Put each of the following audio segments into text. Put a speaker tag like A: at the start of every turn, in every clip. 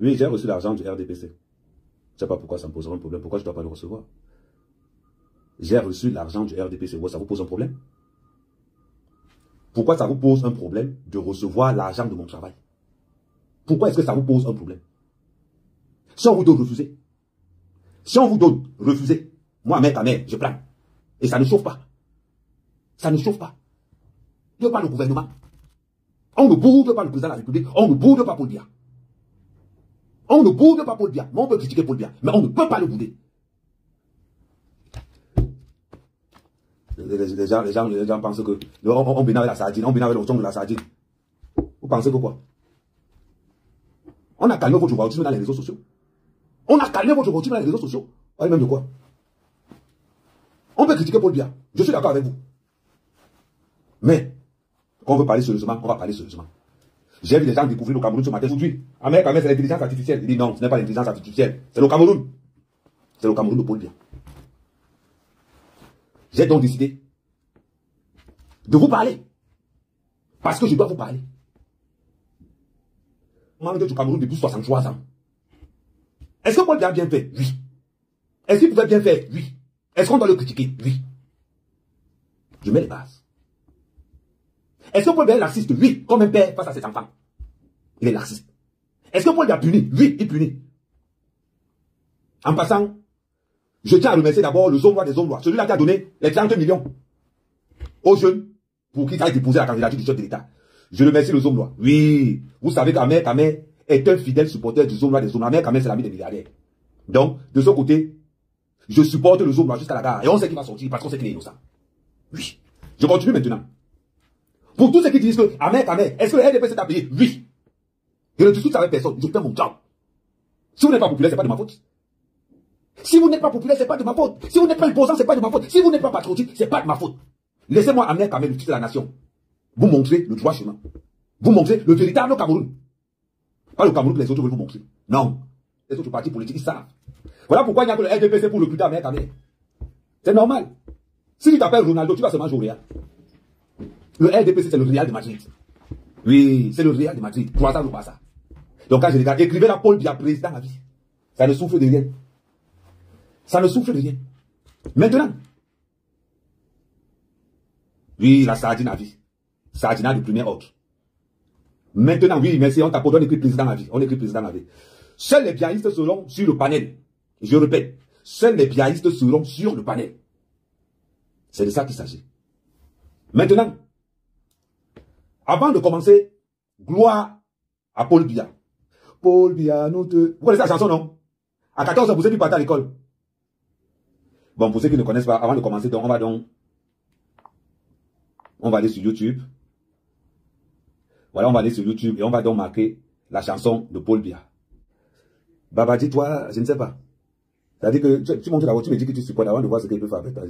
A: Oui, j'ai reçu l'argent du RDPC. Je ne sais pas pourquoi ça me posera un problème. Pourquoi je ne dois pas le recevoir? J'ai reçu l'argent du RDPC. Ça vous pose un problème? Pourquoi ça vous pose un problème de recevoir l'argent de mon travail? Pourquoi est-ce que ça vous pose un problème? Si on vous donne, refusez. Si on vous donne, refusez. Moi, mec à mec, je prends. Et ça ne chauffe pas. Ça ne chauffe pas. Il n'y a pas le gouvernement. On ne boude pas le président de la République. On ne boude pas Paul Biya. On ne boude pas Paul Biya. Mais on peut critiquer Paul Biya. Mais on ne peut pas le bouder. Les gens pensent que on bénit avec la sardine, on bénit avec le son de la sardine. Vous pensez que quoi? On a calmé votre wautisme dans les réseaux sociaux. On a calmé votre wautisme dans les réseaux sociaux. Vous même de quoi? On peut critiquer Paul Biya. Je suis d'accord avec vous. Mais, quand on veut parler sérieusement, on va parler sérieusement. J'ai vu des gens découvrir le Cameroun ce matin. Aujourd'hui, Ahmed, c'est l'intelligence artificielle. Il dit non, ce n'est pas l'intelligence artificielle. C'est le Cameroun. C'est le Cameroun de Paul Biya. J'ai donc décidé de vous parler. Parce que je dois vous parler. Membre du Cameroun depuis 63 ans. Est-ce que Paul Biya a bien fait? Oui. Est-ce qu'il pouvait bien faire? Oui. Est-ce qu'on doit le critiquer? Oui. Je mets les bases. Est-ce que Paul Biya est laxiste? Oui. Comme un père face à ses enfants. Il est laxiste. Est-ce que Paul Biya punit? Oui, il punit. En passant, je tiens à remercier d'abord le Zomlois des Zomlois, celui-là qui a donné les 30 millions aux jeunes pour qu'ils aillent déposer la candidature du chef de l'État. Je remercie le Zomlois. Oui, vous savez qu'Ahmed Kamé est un fidèle supporter du Zomlois des Zomlois. Ahmed Kamé, c'est l'ami des milliardaires. Donc, de ce côté, je supporte le Zomlois jusqu'à la gare. Et on sait qu'il va sortir parce qu'on sait qu'il est innocent. Oui. Je continue maintenant. Pour tous ceux qui disent que Ahmed Kamé, est-ce que le RDP s'est payé? Oui. Je ne discute avec personne. Je fais mon job. Si vous n'êtes pas populaire, ce n'est pas de ma faute. Si vous n'êtes pas populaire, ce n'est pas de ma faute. Si vous n'êtes pas imposant, ce n'est pas de ma faute. Si vous n'êtes pas patriotique, ce n'est pas de ma faute. Laissez-moi amener quand même le titre de la nation. Vous montrez le droit chemin. Vous montrez le véritable Cameroun. Pas le Cameroun que les autres veulent vous montrer. Non. Les autres partis politiques, ils savent. Voilà pourquoi il n'y a que le RDPC pour le plus tard, c'est normal. Si tu t'appelles Ronaldo, tu vas seulement jouer au Real. Le RDPC, c'est le Real de Madrid. Oui, c'est le Real de Madrid. 3 ans au Barça. Donc quand je regarde, écrivez la Paul Biya président à vie. Ça ne souffre de rien. Ça ne souffre de rien. Maintenant, oui, la sardine à vie. Sardina de premier ordre. Maintenant, oui, merci, on t'appelle, on écrit président à vie. On écrit président à vie. Seuls les biaïstes seront sur le panel. Je répète, seuls les biaïstes seront sur le panel. C'est de ça qu'il s'agit. Maintenant, avant de commencer, gloire à Paul Biya. Paul Biya, nous te... Vous connaissez la chanson, non? À 14 ans, vous êtes plus parti à l'école. Bon, pour ceux qui ne connaissent pas, avant de commencer, donc, on va aller sur YouTube. Voilà, on va aller sur YouTube et on va donc marquer la chanson de Paul Biya. Babadi, toi, je ne sais pas. C'est-à-dire que tu montes là-haut, tu me dis que tu supportes avant de voir ce qu'il peut faire avec toi.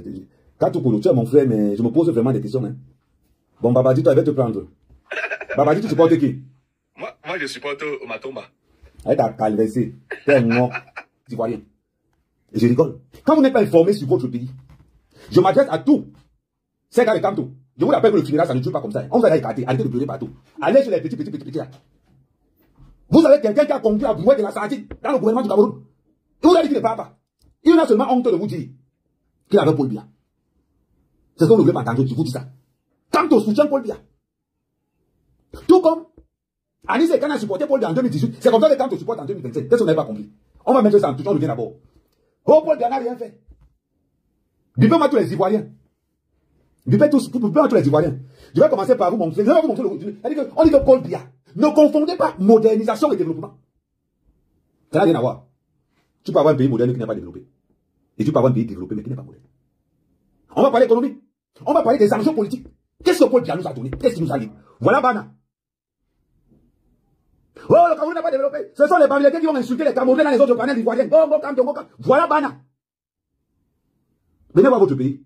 A: Quand tu es mon frère, mais je me pose vraiment des questions. Hein. Bon, Babadi, toi, il va te prendre. Babadi, tu supportes qui?
B: Moi, je supporte Matomba.
A: Avec ta calvesée, t'es un nom, tu vois rien. Et je rigole. Quand vous n'êtes pas informé sur votre pays, je m'adresse à tout. C'est quand même tout. Je vous rappelle que le funérail, ça ne tue pas comme ça. On va écarter, arrêtez de pleurer partout. Allez sur les petits là. Vous avez quelqu'un qui a compris la brouette de la sardine dans le gouvernement du Cameroun. Et vous avez dit qu'il ne parle pas. Il a seulement honte de vous dire qu'il avait Paul Biya. C'est ce que vous ne voulez pas entendre, je vous dis ça. Quant au soutien Paul Biya. Tout comme Anis et Kan a supporté Paul Biya en 2018, c'est comme ça que quand on supporte en 2027. Qu'est-ce qu'on n'avait pas compris? On va mettre ça en tout, on revient d'abord. Oh, Paul Biya n'a rien fait. Dupez-moi tous les Ivoiriens. Dupez-moi tous les Ivoiriens. Je vais commencer par vous montrer. Je vais vous montrer on dit que Paul Biya. Ne confondez pas modernisation et développement. Ça n'a rien à voir. Tu peux avoir un pays moderne qui n'est pas développé. Et tu peux avoir un pays développé mais qui n'est pas moderne. On va parler économie. On va parler des enjeux politiques. Qu'est-ce que Paul Biya nous a donné? Qu'est-ce qu'il nous a dit? Voilà Bana. Oh, le Cameroun n'a pas développé. Ce sont les Bamileke qui vont insulter les Camerounais dans les autres panels ivoiriens. Voilà Bana. Venez voir votre pays.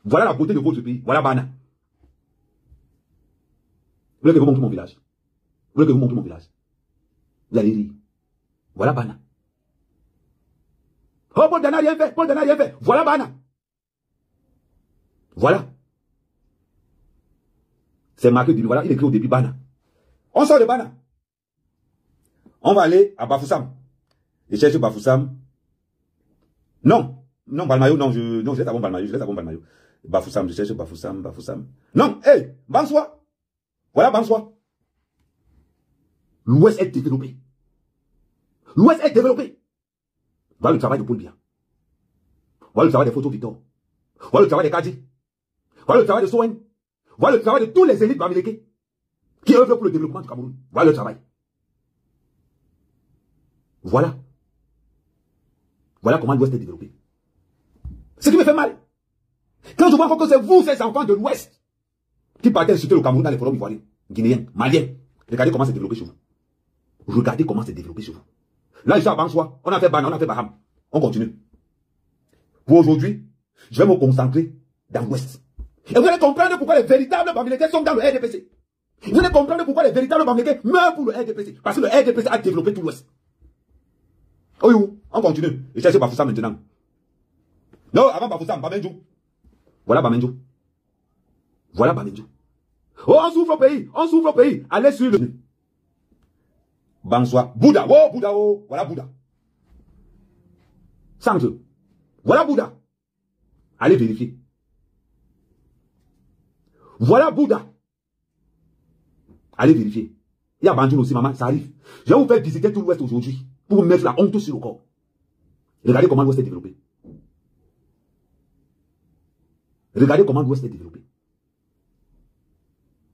A: Voilà la beauté de votre pays. Voilà Bana. Vous voulez que je vous montre mon village? Vous voulez que je vous montre mon village? Vous allez rire. Voilà Bana. Oh, Paul Biya n'a rien fait. Paul Biya n'a rien fait. Voilà Bana. Voilà. C'est marqué du voilà, il écrit au début Bana. On sort de Bana. On va aller à Bafoussam. Je cherche Bafoussam. Non. Non, Balmayo, non, je laisse avant Balmayo, je laisse avant Balmayo. Bafoussam, je cherche Bafoussam, Bafoussam. Non, hey, Bansoi. Voilà Bansoi. L'Ouest est développé. L'Ouest est développé. Voilà le travail de Paul Biya. Voilà le travail des photos Victor. Voilà le travail des Kadi. Voilà le travail de Soen. Voilà le travail de tous les élites bamileke qui œuvrent pour le développement du Cameroun. Voilà le travail. Voilà. Voilà comment l'Ouest est développé. Ce qui me fait mal. Quand je vois encore que c'est vous, ces enfants de l'Ouest, qui partez insulter le Cameroun dans les forums ivoiriens, guinéens, maliens. Regardez comment c'est développé chez vous. Regardez comment c'est développé chez vous. Là, je suis à Bansoi, on a fait Bana, on a fait Baham. On continue. Pour aujourd'hui, je vais me concentrer dans l'Ouest. Et vous allez comprendre pourquoi les véritables Bamileke sont dans le RDPC. Vous allez comprendre pourquoi les véritables Bamileke meurent pour le RDPC. Parce que le RDPC a développé tout l'Ouest. Oh oui, on continue. Je cherche Bafoussam maintenant. Non, avant Bafoussam, Bamenjou. Voilà Bamenjou. Voilà Bamenjou. Oh, on souffre au pays, on souffre au pays. Allez sur le... Bansoi. Bouddha, oh, Bouddha, oh. Voilà Bouddha. Sange. Voilà Bouddha. Allez vérifier. Voilà Bouddha. Allez vérifier. Il y a Banjoul aussi, maman, ça arrive. Je vais vous faire visiter tout l'Ouest aujourd'hui pour vous mettre la honte sur le corps. Regardez comment l'Ouest est développé. Regardez comment l'Ouest est développé.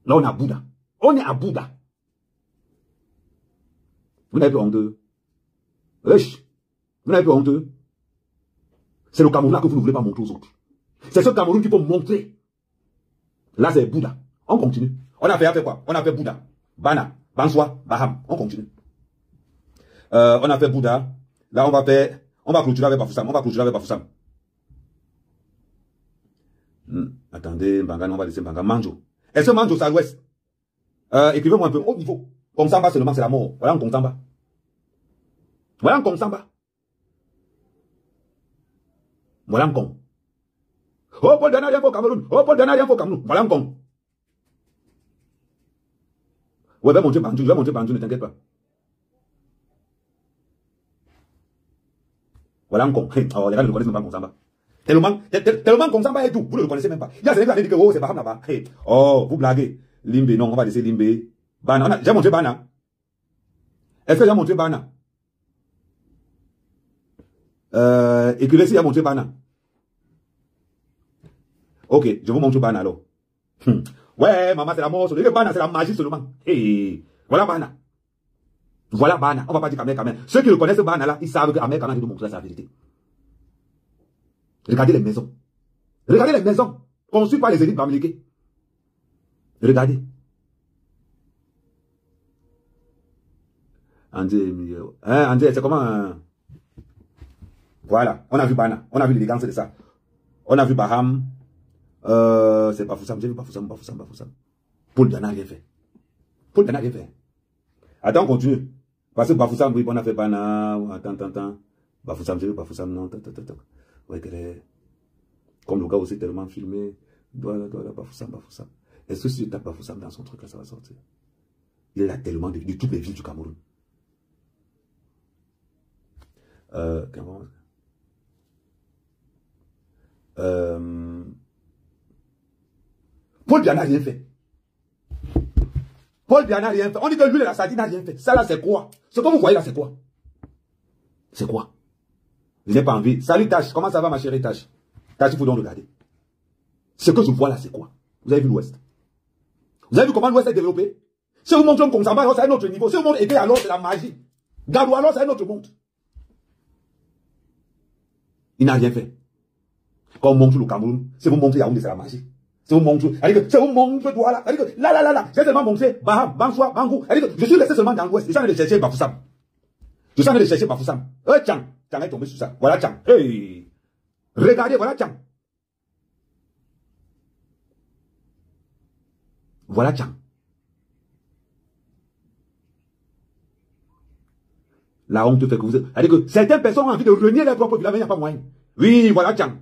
A: Là, on est à Bouddha. On est à Bouddha. Vous n'avez plus honteux. Wesh. Vous n'avez plus honteux. C'est le Cameroun là que vous ne voulez pas montrer aux autres. C'est ce Cameroun qu'il faut montrer. Là, c'est Bouddha. On continue. On a fait quoi? On a fait Bouddha. Bana, Bansoi, Baham. On continue. On a fait Bouddha. Là, on va clôturer avec Bafoussam. On va clôturer avec Bafoussam. Attendez, Mbanga, on va laisser Mbanga. Manjo. Est-ce que Manjo, c'est à l'Ouest? Écrivez-moi un peu haut niveau. Comme ça, seulement, c'est la mort. Voilà, on compte en bas. Voilà, on compte en bas. Voilà, on compte. Oh, Paul Dana, rien pour Cameroun. Oh, Paul Dana, rien pour Cameroun. Voilà, on compte. Ouais, je vais montrer Banjou, ne t'inquiète pas. Voilà, on compte. Oh, les gars ne le connaissent même pas, Konsamba. Tellement Konsamba est tout. Vous ne le connaissez même pas. Il y a des gens qui disent que oh, c'est Baham là-bas. Hey. Oh, vous blaguez. Limbe, non, on va laisser Limbe. Bana, j'ai montré Bana. Est-ce que j'ai montré Bana? Écrivez si j'ai montré Bana. Ok, je vous montre Bana alors. Ouais, maman, c'est la mort. Bana, c'est la magie seulement. Hey, voilà Bana. Voilà Bana. On va pas dire Kamer. Ceux qui le connaissent Bana là, ils savent que Amer Kamer nous montrer la vérité. Regardez les maisons. Regardez les maisons construites par les élites bamileke. Regardez. André, c'est comment Voilà, on a vu Bana, on a vu l'élégance de ça. On a vu Baham. C'est Bafoussam, j'ai vu Bafoussam. Paul Biya n'a rien fait. Paul Biya n'a rien fait. Attends, on continue. Parce que Bafoussam, oui, on a fait Bana. Attends. Bafoussam, j'ai vu Bafoussam, non. Ouais, comme le gars aussi tellement filmé. Voilà, Bafoussam. Est-ce que si je tape Bafoussam dans son truc là, ça va sortir? Il a tellement de toutes les villes du Cameroun. Paul Biya n'a rien fait. Paul Biya n'a rien fait. On dit que lui, la sardine n'a rien fait. Ça là, c'est quoi? Ce que vous voyez là, c'est quoi? C'est quoi? Je n'ai pas envie. Salut Tache, comment ça va ma chérie Tache? Tache, il faut donc regarder. Ce que je vois là, c'est quoi? Vous avez vu l'Ouest? Vous avez vu comment l'Ouest est développé? Si vous montrez comme ça, alors c'est un autre niveau. Si vous montrez Eke, alors c'est la magie. Gadou, alors c'est un autre monde. Il n'a rien fait. Quand on montre le Cameroun, si vous montrez Yaoundé, c'est la magie. Si vous montrez, si vous montrez Douala, là, j'ai seulement montré Baham, Bansoi, Bangou. Je suis resté seulement dans l'Ouest. Je suis en train de chercher Bafoussam. Tchang est tombé sur ça. Voilà Tchang. Hey. Regardez, voilà Tchang. Voilà Tchang. La honte fait que vous... C'est-à-dire que certaines personnes ont envie de renier leur propre village, mais il n'y a pas moyen. Oui, voilà Tchang.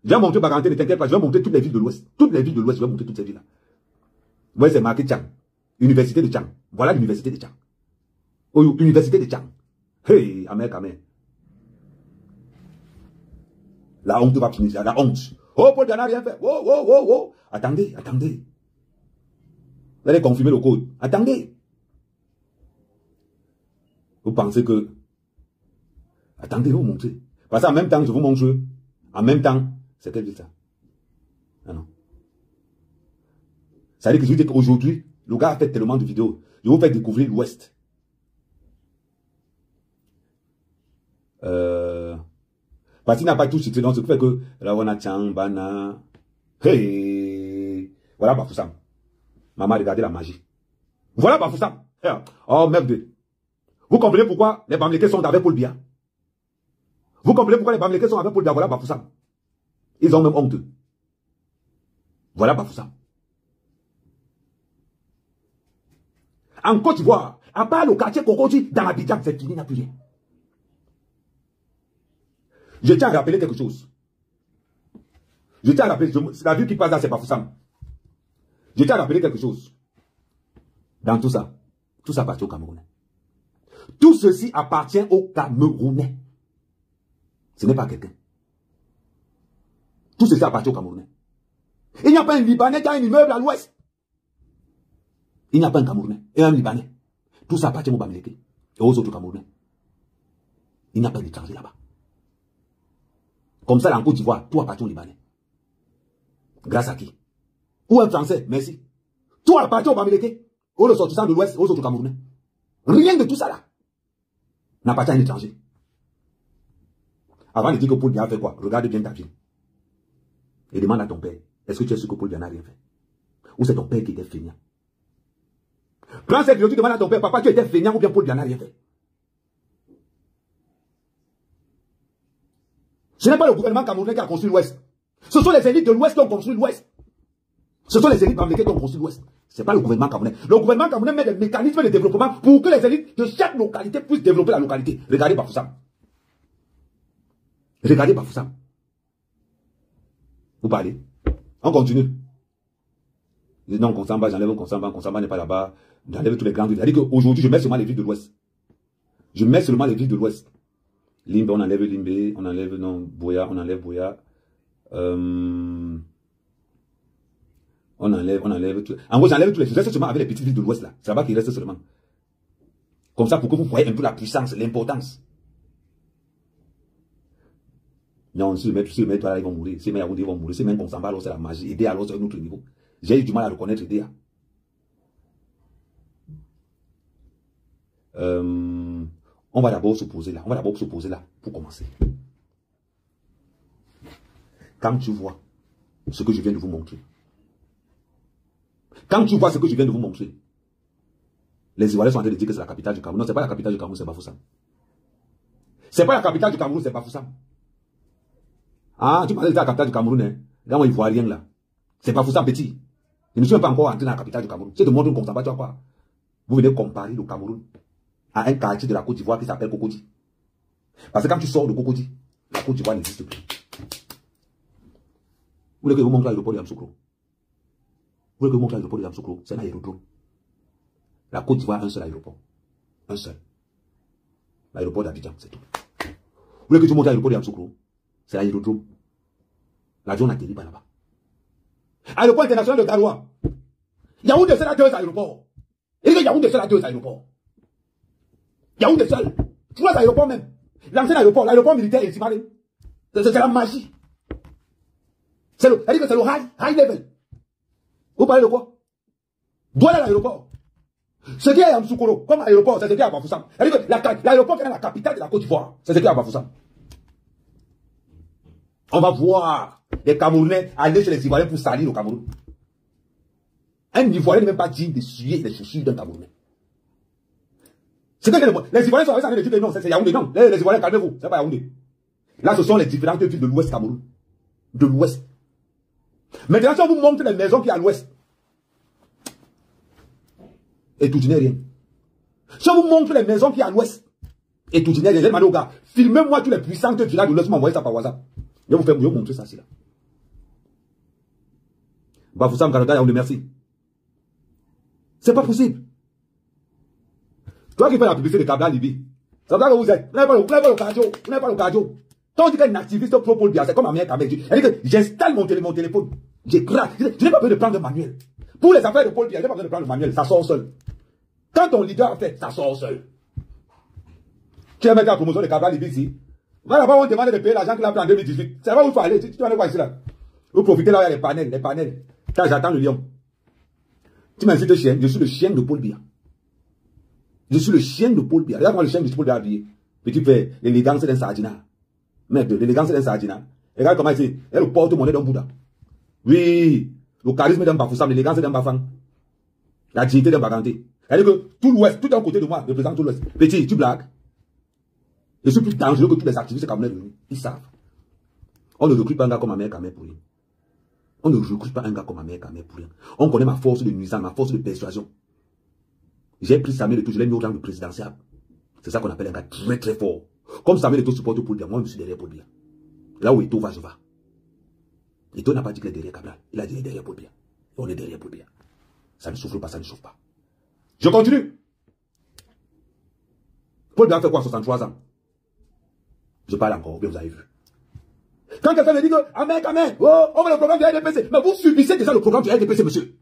A: Je vais montrer Baganté, ne t'inquiète pas, je vais montrer toutes les villes de l'Ouest. Toutes les villes de l'Ouest, je vais montrer toutes ces villes-là. Vous voyez, c'est marqué Tchang. Université de Tchang. Voilà l'université de Tchang. Université de Tchang. Hey, Amer Kamer. La honte va finir, la honte. Oh, Paul Biya n'a rien fait. Oh, oh, oh, oh. Attendez, attendez. Vous allez confirmer le code. Attendez. Vous pensez que... Attendez, vous montrez. Parce qu'en même temps, je vous montre. En même temps, c'est quelle ville ça? Ah non. Ça veut dire que je vous dis qu'aujourd'hui, le gars a fait tellement de vidéos. Je vais vous faire découvrir l'Ouest. Parce qu'il n'a pas tout cité, donc ce qui fait que là on a Tchang, Bana. Hey, voilà Bafoussam. Maman, regardez la magie. Voilà Bafoussam. Oh merde. Vous comprenez pourquoi les Bamileke sont avec Paul Biya? Vous comprenez pourquoi les Bamileke sont avec Paul Biya? Voilà Bafoussam. Ils ont même honte. Voilà Bafoussam. En Côte d'Ivoire, à part le quartier Kokoji, dans Abidjan, c'est fini, il n'y a plus rien. Je tiens à rappeler quelque chose. Je tiens à rappeler, la ville qui passe là, c'est Bafoussam. Je tiens à rappeler quelque chose. Dans tout ça appartient aux Camerounais. Tout ceci appartient aux Camerounais. Ce n'est pas quelqu'un. Tout ceci appartient aux Camerounais. Il n'y a pas un Libanais qui a un immeuble à l'ouest. Il n'y a pas un Camerounais et un Libanais. Tout ça appartient aux Bamileke et aux autres Camerounais. Il n'y a pas d'étranger là-bas. Comme ça, là, en Côte d'Ivoire, tout appartient aux Libanais. Grâce à qui? Ou un Français, merci. Tout appartient aux Bamileke, aux ressortissants de l'Ouest, aux autres Camerounais. Rien de tout ça là n'appartient à un étranger. Avant de dire que Paul Biya a fait quoi? Regarde bien ta vie. Et demande à ton père, est-ce que tu es sûr que Paul Biya n'a rien fait? Ou c'est ton père qui était feignant? Prends cette vidéo, tu demandes à ton père, papa, tu étais feignant ou bien Paul Biya n'a rien fait? Ce n'est pas le gouvernement camerounais qui a construit l'Ouest. Ce sont les élites de l'Ouest qui ont construit l'Ouest. Ce sont les élites bamileke qui ont construit l'Ouest. Ce n'est pas le gouvernement camerounais. Le gouvernement camerounais met des mécanismes de développement pour que les élites de chaque localité puissent développer la localité. Regardez Bafoussam. Regardez Bafoussam. Vous parlez. On continue. Non, Konsamba, j'enlève Konsamba. Konsamba n'est pas là-bas. J'enlève tous les grandes villes. C'est-à-dire qu'aujourd'hui, je mets seulement les villes de l'Ouest. Je mets seulement les villes de l'Ouest. Limbe, on enlève Limbe. On enlève, non, Boya, on enlève Boya. On enlève tout. En gros, j'enlève tous les. Je reste seulement avec les petites villes de l'Ouest là. C'est là-bas qu'il reste seulement. Comme ça, pour que vous voyez un peu la puissance, l'importance. Non, si je mets toi là, ils vont mourir. Si je mets Yaoundé, ils vont mourir. Si je mets Konsamba, alors c'est la magie. Aider alors c'est un autre niveau. J'ai eu du mal à reconnaître aider. On va d'abord se poser là. On va d'abord se poser là pour commencer. Quand tu vois ce que je viens de vous montrer. Quand tu vois ce que je viens de vous montrer, les Ivoiriens sont en train de dire que c'est la capitale du Cameroun. Non, c'est pas la capitale du Cameroun, c'est Bafoussam. C'est pas la capitale du Cameroun, c'est Bafoussam. Ah, tu pensais que c'était la capitale du Cameroun, hein? Là, moi, Ivoirien, là. C'est Bafoussam petit. Je ne suis même pas encore entré dans la capitale du Cameroun. Si je te montre comme ça, tu vois quoi? Vous venez comparer le Cameroun à un quartier de la Côte d'Ivoire qui s'appelle Cocody. Parce que quand tu sors de Cocody, la Côte d'Ivoire n'existe plus. Vous voulez que je vous montre l'aéroport de Yamoussoukro? Vous voulez que je vous montre l'aéroport de Yamoussoukro? C'est un aérodrome. La Côte d'Ivoire a un seul aéroport. Un seul. L'aéroport d'Abidjan, c'est tout. Vous voulez que je vous montre l'aéroport de Yamoussoukro? C'est l'aérodrome. L'avion n'atterrit pas là-bas. Aéroport international de Garoua. Yaoundé, c'est là 2 aéroports. Et Yaoundé, c'est là 2 aéroports. Yaoundé seul. 3 aéroports même. L'ancien aéroport, l'aéroport militaire et c'est la magie. C'est le high level. Vous parlez de quoi? Voilà l'aéroport. Ce qui est à Yamoussoukro, comme aéroport, c'est ce qui est à Bafoussam. L'aéroport qui est la capitale de la Côte d'Ivoire, c'est ce qui est à Bafoussam. On va voir les Camerounais aller chez les Ivoiriens pour salir le Cameroun. Un Ivoirien n'est même pas digne de suer les chaussures d'un Camerounais. Les Ivoiriens sont en train de dire que non, c'est Yaoundé. Non, les Ivoiriens, calmez-vous, c'est pas Yaoundé. Là, ce sont les différentes villes de l'Ouest Cameroun. De l'Ouest. Maintenant, si on vous montre les maisons qui sont à l'Ouest, et tout n'est rien. Si on vous montre les maisons qui sont à l'Ouest, et tout n'est rien, j'ai demandé aux gars, filmez-moi tous les puissantes villages de l'Ouest, m'envoyez ça par WhatsApp. Je vais vous montrer ça, c'est là. Bafoussam, Canada, Yaoundé, merci. C'est pas possible. Toi qui fais la publicité de Kabla Libye. Ça veut dire que vous êtes. Vous n'avez pas le cardio. Vous n'avez pas le cardio. Quand on dit qu'un activiste pro Paul Biya, c'est comme ma mère Kabel. Elle dit que j'installe mon téléphone. Je n'ai pas besoin de prendre un manuel. Pour les affaires de Paul Biya, je n'ai pas besoin de prendre le manuel. Ça sort seul. Quand ton leader a fait, ça sort seul. Tu vas mettre la promotion de Kabla Libye ici. Voilà, on demande de payer l'argent qu'il a pris en 2018. C'est là où il faut aller. Tu vas aller voir ici là. Vous profitez là où il y a les panels. Quand j'attends le lion. Tu m'insultes chien, je suis le chien de Paul Biya. Je suis le chien de Paul Biya. Regarde moi le chien de Paul Biya habillé. Petit fait l'élégance d'un sardinat. Mec, l'élégance d'un sardinat. Regarde comment il est le porte-monnaie d'un Bouddha. Oui, le charisme d'un Bafoussam, l'élégance d'un Bafang. La dignité d'un Baganté. C'est-à-dire que tout l'Ouest, tout un côté de moi, représente tout l'Ouest. Petit, tu blagues. Je suis plus dangereux que tous les activistes camerounais de nous. Ils savent. On ne recrute pas un gars comme ma mère Kamel pour rien. On ne recrute pas un gars comme ma mère Kamel pour rien. On connaît ma force de nuisance, ma force de persuasion. J'ai pris Samuel Eto'o, je l'ai mis au rang de présidentiel. C'est ça qu'on appelle un gars très très fort. Comme Samuel Eto'o supporte Paul Biya, moi je suis derrière Paul Biya. Là où Eto'o va, je vais. Eto'o n'a pas dit qu'il est derrière Kabla. Il a dit qu'il est derrière Paul Biya. Et on est derrière Paul Biya. Ça ne souffle pas, ça ne chauffe pas. Je continue. Paul Biya fait quoi à 63 ans? Je parle encore, bien vous avez vu. Quand quelqu'un me dit que, Amen, oh, on veut le programme du RDPC. Mais vous subissez déjà le programme du RDPC, monsieur.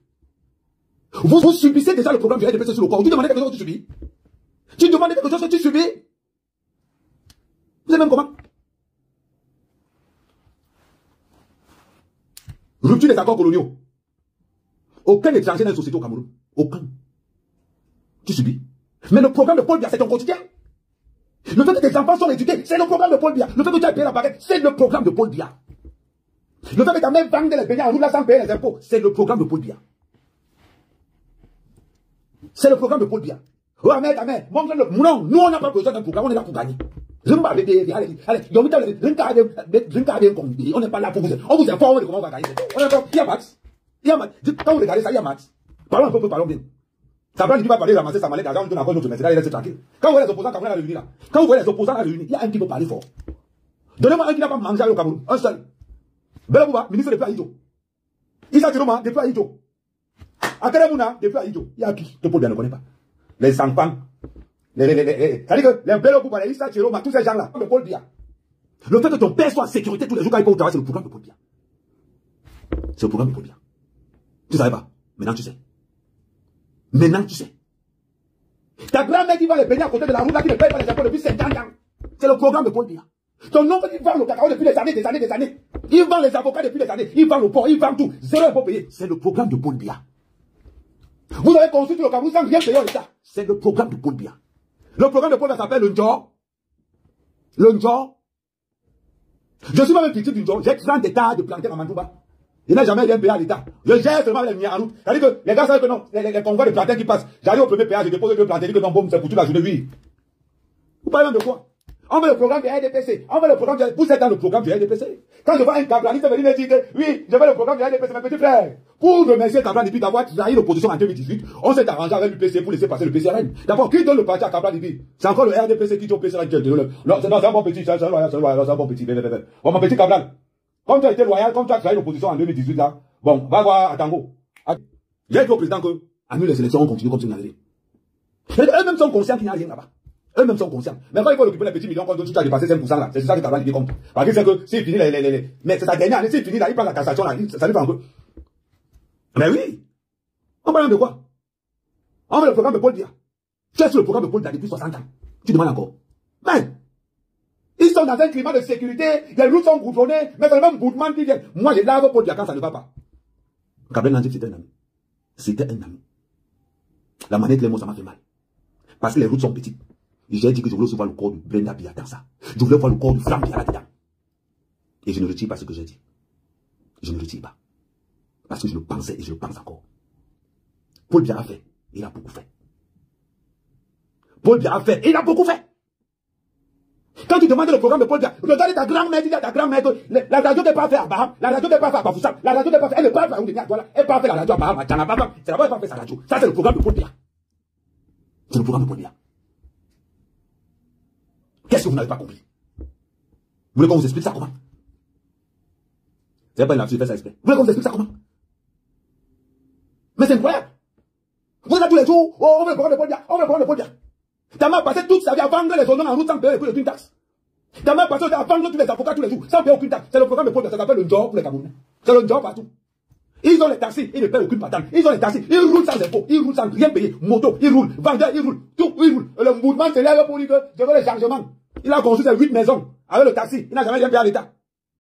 A: Vous subissez déjà le programme du RDPC sur le corps. Vous demandez quelque chose, tu subis. Tu demandes quelque chose, tu subis. Vous savez même comment? Rupture des accords coloniaux. Aucun étranger n'a une société au Cameroun. Aucun. Tu subis. Mais le programme de Paul Biya, c'est ton quotidien. Le fait que tes enfants sont éduqués, c'est le programme de Paul Biya. Le fait que tu as payé la baguette, c'est le programme de Paul Biya. Le fait que ta mère vende les beignets en route là sans payer les impôts, c'est le programme de Paul Biya. C'est le programme de Paul Biya. Oh, Ahmed, non, nous on n'a pas besoin d'un programme, on est là pour gagner. On n'est pas là pour vous. On vous informe de comment on va gagner. Il y a maths. Quand vous regardez ça, il y a maths. Parlons un peu, parlons bien. Ça va, il va parler, ramasser sa mallette d'argent, on donne encore notre message, il reste tranquille. Quand vous voyez les opposants camerounais réunis là, quand vous voyez les opposants réunis, il y a un qui peut parler fort. Donnez-moi un qui n'a pas mangé au Cameroun, un seul. Bela Bouba, ministre de Aïdjo. Issa Tiroma, depuis Aïdjo. Akere Mouna, depuis Aïdjo. Il y a qui? Que Paul Biya ne connaît pas. Les enfants. C'est-à-dire que les Bela Bouba, les Issa Tiroma, tous ces gens-là, de Paul Biya. Le fait que ton père soit en sécurité tous les jours quand il peut au travail, c'est le programme de Paul Biya. C'est le programme de Paul Biya. Tu savais pas? Maintenant tu sais. Maintenant, tu sais. Ta grand-mère qui va les baigner à côté de la route, là, qui ne paye pas les impôts depuis 50 ans. C'est le programme de Paul Biya. Ton oncle qui vend le cacao depuis des années. Il vend les avocats depuis des années. Il vend le port, il vend tout. Zéro impôt payé. C'est le programme de Paul Biya. Vous avez construit le Cameroun sans rien payer au l'État. C'est le programme de Paul Biya. Le programme de Paul Biya s'appelle le Ndjor. Le Ndjor. Je suis même victime du Ndjor. J'ai 30 hectares de plantains à Mandouba. Il n'a jamais rien payé à l'État. Je gère seulement les miens en route. C'est-à-dire que les gars savent que non, les convois de plantains qui passent. J'arrive au premier péage, je dépose deux plantains, je dis que non, bon, c'est pour toute la journée, oui. Vous parlez même de quoi? On veut le programme du RDPC. On veut le programme du RDPC. Vous êtes dans le programme du RDPC. Quand je vois un Kablaniste venir me dire que oui, je veux le programme du RDPC, mes petits frères. Pour remercier Kabla Libye d'avoir trahi l'opposition en 2018, on s'est arrangé avec l'UPC pour laisser passer le PCRN. D'abord, qui donne le parti à Kabla Libye? C'est encore le RDPC qui donne le PCRN. Non, c'est un bon petit, c'est un bon petit. Bon, mon petit Kabla. Comme tu as été loyal, comme tu as trahi l'opposition en 2018 là, bon, va voir à Tango. J'ai dit au président que, annule les élections, on continue comme si on n'avait rien. Eux-mêmes sont conscients qu'il n'y a rien là-bas. Eux-mêmes sont conscients. Mais quand il faut occuper les petits millions, quand tu as dépassé 5% là, c'est ça que Kabla Libye compte. Parce que c'est que s'il finit mais c'est sa dernière année, s'il finit là, il prend la cassation là, ça lui fait un peu. Mais oui! On parle de quoi? On veut le programme de Paul Biya. Tu es sur le programme de Paul Biya depuis 60 ans. Tu demandes encore. Mais, ils sont dans un climat de sécurité, les routes sont goudronnées, mais c'est le même Boudman qui vient. Moi, je lave Paul Biya quand ça ne va pas. Kabla Nandjif, c'était un ami. C'était un ami. La manette, les mots, ça m'a fait mal. Parce que les routes sont petites. J'ai dit que je voulais aussi voir le corps de Brenda Biya dans ça. Je voulais voir le corps de Franck Biya là-dedans. Et je ne retire pas ce que j'ai dit. Je ne retire pas. Parce que je le pensais et je le pense encore. Paul Biya a fait. Il a beaucoup fait. Paul Biya a fait. Il a beaucoup fait. Quand tu demandes le programme de Paul Biya, regarde ta grand-mère, dis à ta grand-mère que la radio n'est pas faite à Baham, la radio n'est pas faite à Bafoussam, la radio n'est pas faite, elle n'est pas faite à Oudénia, voilà, elle n'est pas faite à la radio à Baham, à Tchanababa, c'est là-bas, elle n'a pas fait sa radio. Ça, c'est le programme de Paul Biya. C'est le programme de Paul Biya. Qu'est-ce que vous n'avez pas compris? Vous voulez qu'on vous explique ça comment? C'est pas une lapsus, fait ça exprès. Vous voulez qu'on vous explique ça comment? Mais c'est incroyable. Vous êtes là tous les jours, oh, on veut le programme de Paul Biya, on veut le programme de Paul Biya. Dama a passé toute sa vie à vendre les honneurs en route sans payer aucune taxe. Dama a passé à vendre tous les avocats tous les jours sans payer aucune taxe. C'est le programme de Paul, ça s'appelle le job pour les Camerounais. C'est le job partout. Ils ont les taxis, ils ne payent aucune patente. Ils ont les taxis, ils roulent sans impôts, ils roulent sans rien payer. Moto, ils roulent. Vendeur, ils roulent. Tout, ils roulent. Le mouvement se lève pour dire que je veux les changements. Il a construit ses 8 maisons avec le taxi. Il n'a jamais rien payé à l'État.